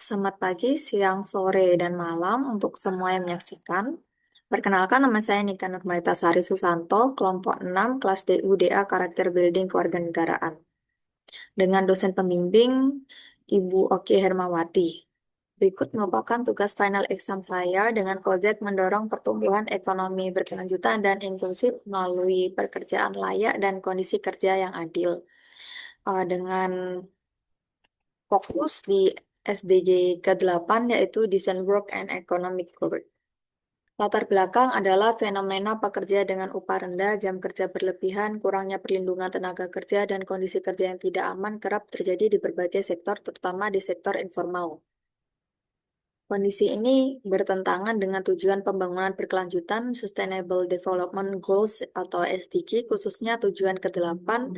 Selamat pagi, siang, sore, dan malam untuk semua yang menyaksikan. Perkenalkan, nama saya Nika Nurmaitasari Susanto, kelompok 6, kelas DUDA Karakter Building Kewarganegaraan. Dengan dosen pembimbing, Ibu Oki Hermawati. Berikut merupakan tugas final exam saya dengan proyek mendorong pertumbuhan ekonomi berkelanjutan dan inklusif melalui pekerjaan layak dan kondisi kerja yang adil. Dengan fokus di SDG ke-8 yaitu Decent Work and Economic Growth. Latar belakang adalah fenomena pekerja dengan upah rendah, jam kerja berlebihan, kurangnya perlindungan tenaga kerja, dan kondisi kerja yang tidak aman kerap terjadi di berbagai sektor, terutama di sektor informal. Kondisi ini bertentangan dengan tujuan pembangunan berkelanjutan Sustainable Development Goals atau SDG, khususnya tujuan ke-8,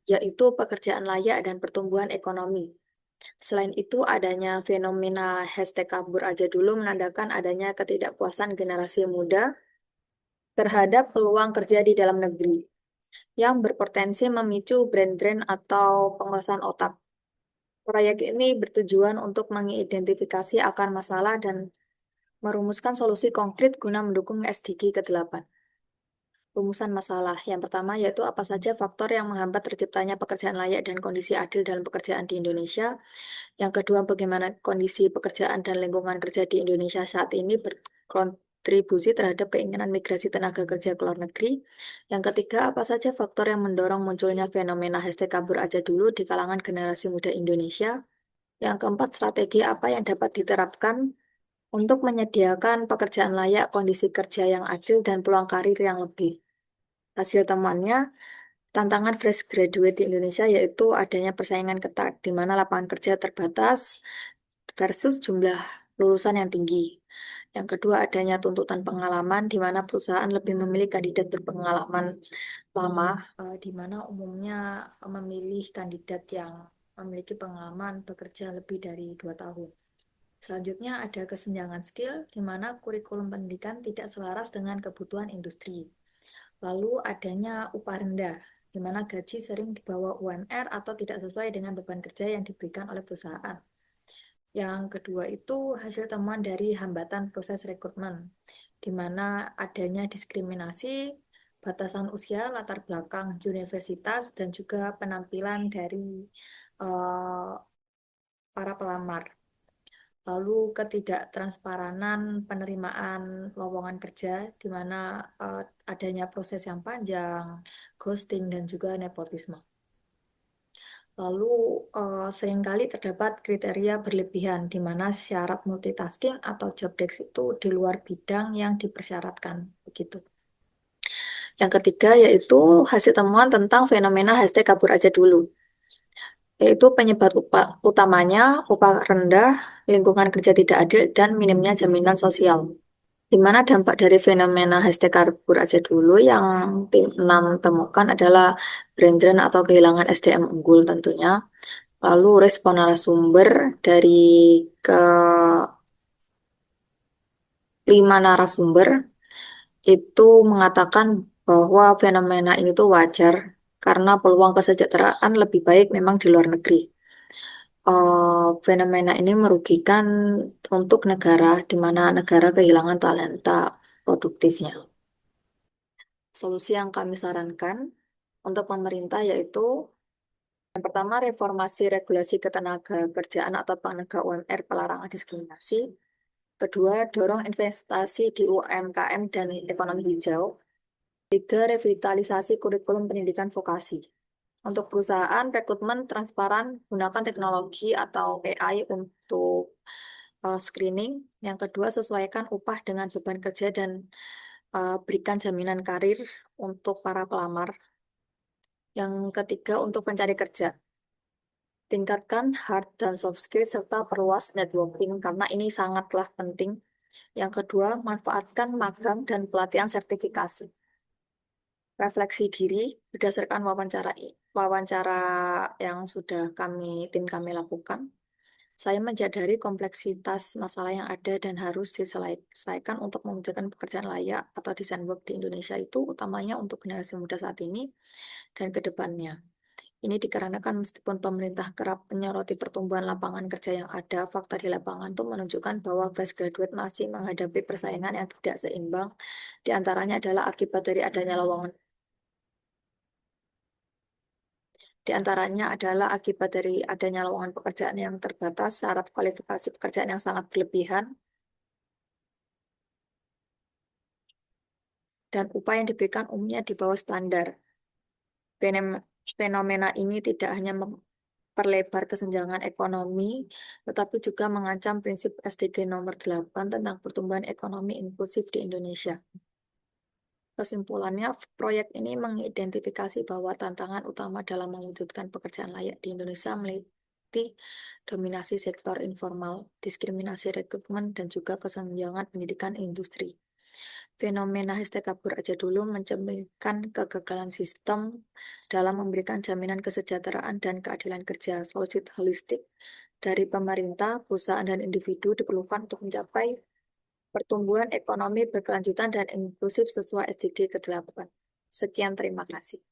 yaitu pekerjaan layak dan pertumbuhan ekonomi. Selain itu, adanya fenomena hashtag kabur aja dulu menandakan adanya ketidakpuasan generasi muda terhadap peluang kerja di dalam negeri yang berpotensi memicu brain drain atau pengosaan otak. Proyek ini bertujuan untuk mengidentifikasi akar masalah dan merumuskan solusi konkret guna mendukung SDG ke-8. Rumusan masalah. Yang pertama yaitu apa saja faktor yang menghambat terciptanya pekerjaan layak dan kondisi adil dalam pekerjaan di Indonesia. Yang kedua, bagaimana kondisi pekerjaan dan lingkungan kerja di Indonesia saat ini berkontribusi terhadap keinginan migrasi tenaga kerja ke luar negeri. Yang ketiga, apa saja faktor yang mendorong munculnya fenomena hashtag kabur aja dulu di kalangan generasi muda Indonesia. Yang keempat, strategi apa yang dapat diterapkan untuk menyediakan pekerjaan layak, kondisi kerja yang adil, dan peluang karir yang lebih. Hasil temuannya, tantangan fresh graduate di Indonesia yaitu adanya persaingan ketat, di mana lapangan kerja terbatas versus jumlah lulusan yang tinggi. Yang kedua, adanya tuntutan pengalaman, di mana perusahaan lebih memilih kandidat berpengalaman lama, di mana umumnya memilih kandidat yang memiliki pengalaman bekerja lebih dari 2 tahun. Selanjutnya ada kesenjangan skill, di mana kurikulum pendidikan tidak selaras dengan kebutuhan industri. Lalu adanya upah rendah, di mana gaji sering di bawah UMR atau tidak sesuai dengan beban kerja yang diberikan oleh perusahaan. Yang kedua itu hasil temuan dari hambatan proses rekrutmen, di mana adanya diskriminasi, batasan usia, latar belakang universitas, dan juga penampilan dari uh, para pelamar. Lalu ketidaktransparan penerimaan lowongan kerja, di mana adanya proses yang panjang, ghosting, dan juga nepotisme. Lalu seringkali terdapat kriteria berlebihan, di mana syarat multitasking atau job desk itu di luar bidang yang dipersyaratkan. Begitu. Yang ketiga yaitu hasil temuan tentang fenomena hashtag kabur aja dulu. Yaitu penyebab utamanya upah rendah, lingkungan kerja tidak adil, dan minimnya jaminan sosial. Di mana dampak dari fenomena hashtag kabur aja dulu yang tim 6 temukan adalah brain drain atau kehilangan SDM unggul tentunya. Lalu respon narasumber dari ke-5 narasumber itu mengatakan bahwa fenomena ini tuh wajar karena peluang kesejahteraan lebih baik memang di luar negeri. Fenomena ini merugikan untuk negara, di mana negara kehilangan talenta produktifnya. Solusi yang kami sarankan untuk pemerintah yaitu yang pertama, reformasi regulasi ketenaga kerjaan atau penegak UMR pelarangan diskriminasi. Kedua, dorong investasi di UMKM dan ekonomi hijau. Tiga, revitalisasi kurikulum pendidikan vokasi. Untuk perusahaan, rekrutmen transparan, gunakan teknologi atau AI untuk screening. Yang kedua, sesuaikan upah dengan beban kerja dan berikan jaminan karir untuk para pelamar. Yang ketiga, untuk pencari kerja. Tingkatkan hard dan soft skill serta perluas networking karena ini sangatlah penting. Yang kedua, manfaatkan magang dan pelatihan sertifikasi. Refleksi diri berdasarkan wawancara yang sudah tim kami lakukan. Saya menyadari kompleksitas masalah yang ada dan harus diselesaikan untuk mewujudkan pekerjaan layak atau desain work di Indonesia itu utamanya untuk generasi muda saat ini dan ke depannya. Ini dikarenakan meskipun pemerintah kerap menyoroti pertumbuhan lapangan kerja yang ada, fakta di lapangan tuh menunjukkan bahwa fresh graduate masih menghadapi persaingan yang tidak seimbang. Di antaranya adalah akibat dari adanya lowongan Di antaranya adalah akibat dari adanya lowongan pekerjaan yang terbatas, syarat kualifikasi pekerjaan yang sangat berlebihan, dan upah yang diberikan umumnya di bawah standar. Fenomena ini tidak hanya memperlebar kesenjangan ekonomi, tetapi juga mengancam prinsip SDG nomor 8 tentang pertumbuhan ekonomi inklusif di Indonesia. Kesimpulannya, proyek ini mengidentifikasi bahwa tantangan utama dalam mewujudkan pekerjaan layak di Indonesia meliputi dominasi sektor informal, diskriminasi rekrutmen, dan juga kesenjangan pendidikan industri. Fenomena hashtag kabur aja dulu mencerminkan kegagalan sistem dalam memberikan jaminan kesejahteraan dan keadilan kerja. Solusi holistik dari pemerintah, perusahaan, dan individu diperlukan untuk mencapai pertumbuhan ekonomi berkelanjutan dan inklusif sesuai SDG ke-8. Sekian, terima kasih.